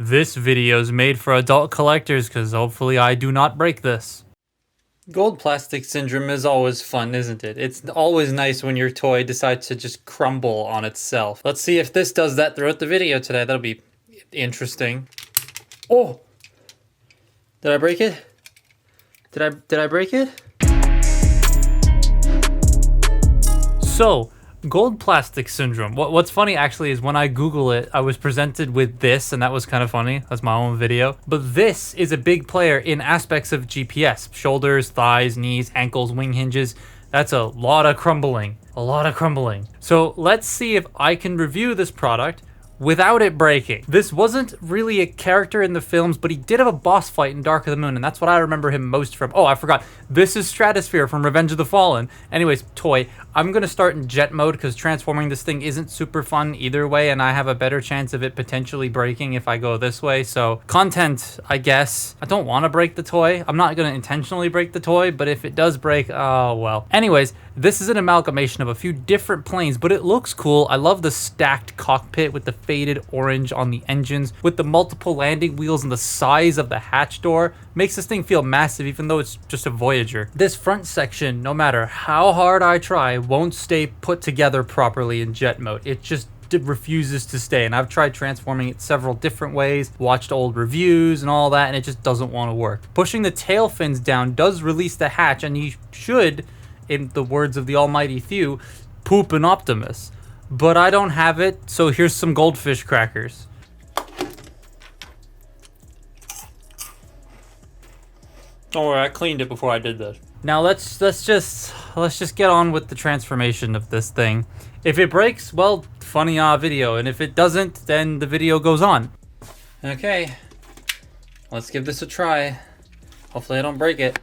This video's made for adult collectors because hopefully I do not break this. Gold plastic syndrome is always fun, isn't it? It's always nice when your toy decides to just crumble on itself. Let's see if this does that throughout the video today. That'll be interesting. Oh! Did I break it? Did I break it? So, gold plastic syndrome. What's funny actually is when I Google it, I was presented with this, and that was kind of funny. That's my own video. But this is a big player in aspects of GPS. Shoulders, thighs, knees, ankles, wing hinges. That's a lot of crumbling. A lot of crumbling. So let's see if I can review this product without it breaking. This wasn't really a character in the films, but he did have a boss fight in Dark of the Moon, and that's what I remember him most from. Oh, I forgot. This is Stratosphere from Revenge of the Fallen. Anyways, toy. I'm going to start in jet mode because transforming this thing isn't super fun either way, and I have a better chance of it potentially breaking if I go this way. So, content, I guess. I don't want to break the toy. I'm not going to intentionally break the toy, but if it does break, oh well. Anyways, this is an amalgamation of a few different planes, but it looks cool. I love the stacked cockpit with the faded orange on the engines, with the multiple landing wheels and the size of the hatch door. Makes this thing feel massive even though it's just a Voyager. This front section, no matter how hard I try, won't stay put together properly in jet mode. It just refuses to stay, and I've tried transforming it several different ways, watched old reviews and all that, and it just doesn't want to work. Pushing the tail fins down does release the hatch, and you should, in the words of the almighty Thew, poop an Optimus. But I don't have it, so here's some goldfish crackers. Don't worry, I cleaned it before I did this. Now let's just get on with the transformation of this thing. If it breaks, well, funny video, and if it doesn't, then the video goes on. Okay, let's give this a try. Hopefully I don't break it.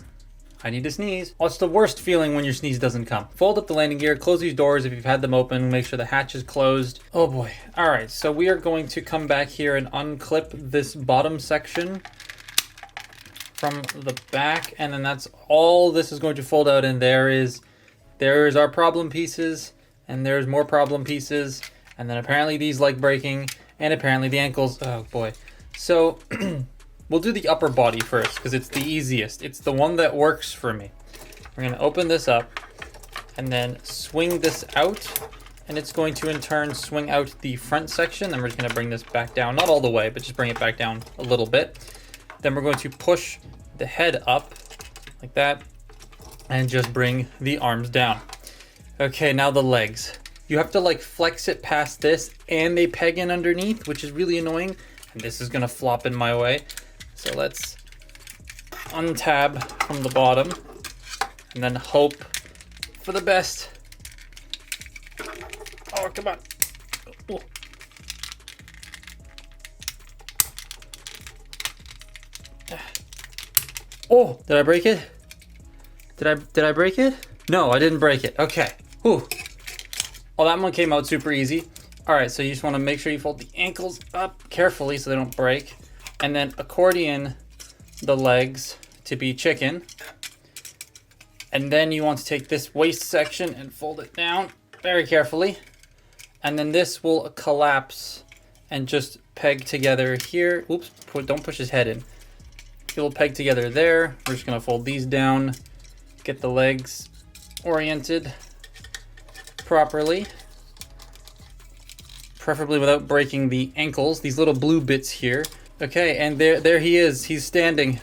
I need to sneeze. What's the worst feeling when your sneeze doesn't come? Fold up the landing gear, close these doors if you've had them open, make sure the hatch is closed. Oh boy. All right, so we are going to come back here and unclip this bottom section from the back, and then that's all this is going to fold out, and there's our problem pieces, and there's more problem pieces, and then apparently these like breaking, and apparently the ankles. Oh boy. So we'll do the upper body first because it's the easiest. It's the one that works for me. We're going to open this up and then swing this out, and it's going to in turn swing out the front section. Then we're just going to bring this back down, not all the way, but just bring it back down a little bit. Then we're going to push the head up like that and just bring the arms down. Okay, now the legs. You have to like flex it past this, and they peg in underneath, which is really annoying. And this is going to flop in my way. So let's untab from the bottom and then hope for the best. Oh, come on. Oh. Oh, did I break it? Did I break it? No, I didn't break it. Okay. Whew. Oh, that one came out super easy. All right, so you just want to make sure you fold the ankles up carefully so they don't break. And then accordion the legs to be chicken. And then you want to take this waist section and fold it down very carefully. And then this will collapse and just peg together here. Oops, don't push his head in. It will peg together there. We're just going to fold these down, get the legs oriented properly, preferably without breaking the ankles, these little blue bits here. Okay, and there he is. He's standing.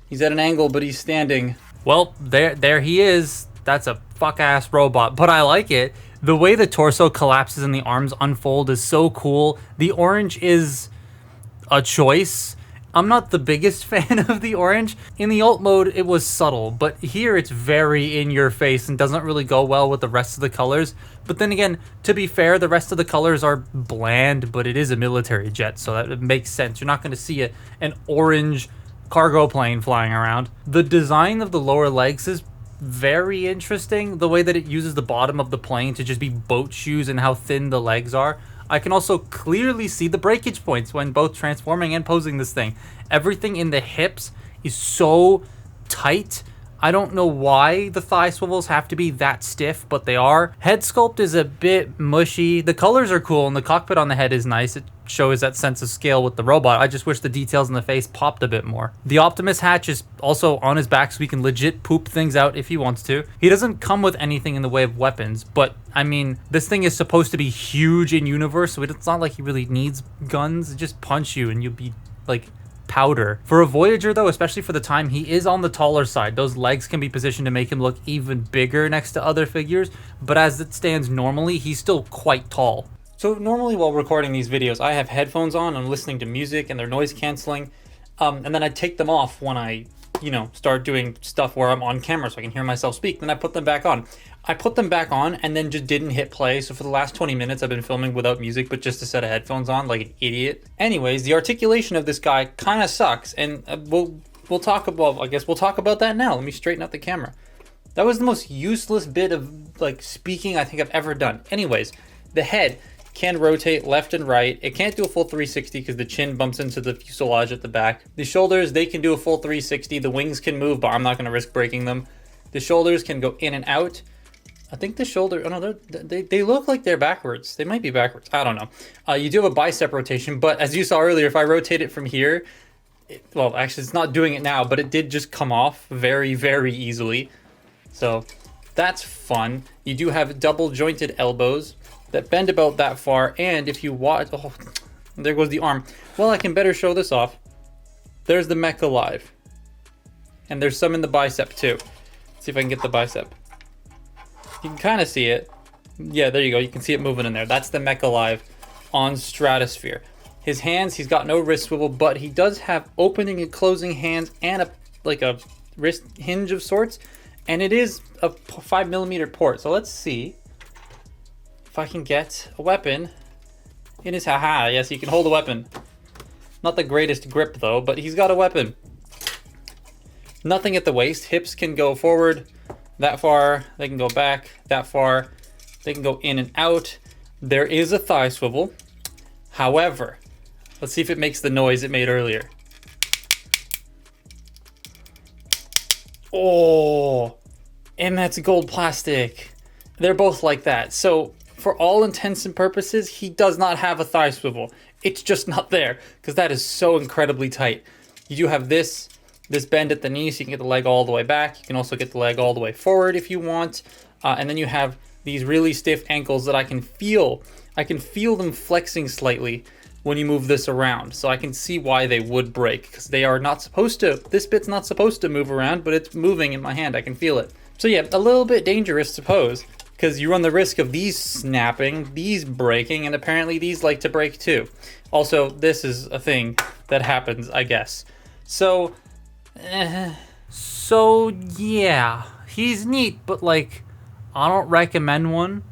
He's at an angle, but he's standing. Well, there he is. That's a fuck-ass robot, but I like it. The way the torso collapses and the arms unfold is so cool. The orange is a choice. I'm not the biggest fan of the orange. In the alt mode, it was subtle, but here it's very in your face and doesn't really go well with the rest of the colors. But then again, to be fair, the rest of the colors are bland, but it is a military jet, so that it makes sense. You're not going to see an orange cargo plane flying around. The design of the lower legs is very interesting. The way that it uses the bottom of the plane to just be boat shoes and how thin the legs are. I can also clearly see the breakage points when both transforming and posing this thing. Everything in the hips is so tight. I don't know why the thigh swivels have to be that stiff, but they are. Head sculpt is a bit mushy. The colors are cool, and the cockpit on the head is nice. It shows that sense of scale with the robot. I just wish the details in the face popped a bit more. The Optimus hatch is also on his back, so he can legit poop things out if he wants to. He doesn't come with anything in the way of weapons, but I mean, this thing is supposed to be huge in universe, so it's not like he really needs guns. Just punch you and you'll be like powder. For a Voyager though, especially for the time, he is on the taller side. Those legs can be positioned to make him look even bigger next to other figures, but as it stands normally, he's still quite tall. So normally while recording these videos, I have headphones on, I'm listening to music and they're noise canceling, and then I take them off when I, you know, start doing stuff where I'm on camera so I can hear myself speak, then I put them back on. I put them back on and then just didn't hit play, so for the last 20 minutes I've been filming without music but just a set of headphones on like an idiot. Anyways, the articulation of this guy kind of sucks, and we'll talk about, well, I guess we'll talk about that now. Let me straighten out the camera. That was the most useless bit of like speaking I think I've ever done. Anyways, the head can rotate left and right. It can't do a full 360 because the chin bumps into the fuselage at the back. The shoulders, they can do a full 360. The wings can move, but I'm not going to risk breaking them. The shoulders can go in and out. I think the shoulder, oh no, they look like they're backwards. They might be backwards. I don't know. You do have a bicep rotation, but as you saw earlier, if I rotate it from here, well, actually it's not doing it now, but it did just come off very, very easily. So that's fun. You do have double jointed elbows that bend about that far, and if you watch, oh, there goes the arm. Well, I can better show this off. There's the mech alive, and there's some in the bicep too. Let's see if I can get the bicep. You can kind of see it. Yeah, there you go. You can see it moving in there. That's the mech alive on Stratosphere. His hands, he's got no wrist swivel, but he does have opening and closing hands and a wrist hinge of sorts, and it is a 5mm port. So let's see if I can get a weapon in his, haha, yes, he can hold a weapon. Not the greatest grip though, but he's got a weapon. Nothing at the waist. Hips can go forward that far, they can go back that far, they can go in and out. There is a thigh swivel. However, let's see if it makes the noise it made earlier. Oh, and that's gold plastic. They're both like that. So for all intents and purposes, he does not have a thigh swivel. It's just not there because that is so incredibly tight. You do have this bend at the knee, so you can get the leg all the way back. You can also get the leg all the way forward if you want. And then you have these really stiff ankles that I can feel. I can feel them flexing slightly when you move this around. So I can see why they would break, because they are not supposed to. This bit's not supposed to move around, but it's moving in my hand. I can feel it. So yeah, a little bit dangerous, suppose, because you run the risk of these snapping, these breaking, and apparently these like to break too. Also, this is a thing that happens, I guess. So yeah, he's neat, but like, I don't recommend one.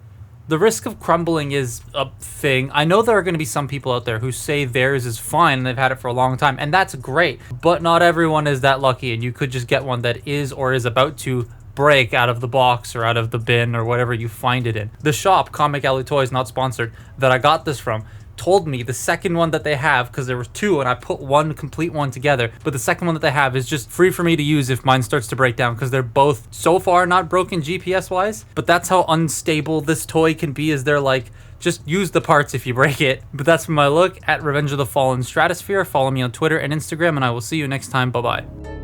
The risk of crumbling is a thing. I know there are going to be some people out there who say theirs is fine and they've had it for a long time, and that's great, but not everyone is that lucky, and you could just get one that is or is about to break out of the box or out of the bin or whatever you find it in. The shop, Comic Alley Toys, not sponsored, that I got this from, told me the second one that they have, because there was two and I put one complete one together, but the second one that they have is just free for me to use if mine starts to break down, because they're both so far not broken GPS wise, but that's how unstable this toy can be, is they're like, just use the parts if you break it. But that's my look at Revenge of the Fallen Stratosphere. Follow me on Twitter and Instagram, and I will see you next time. Bye bye.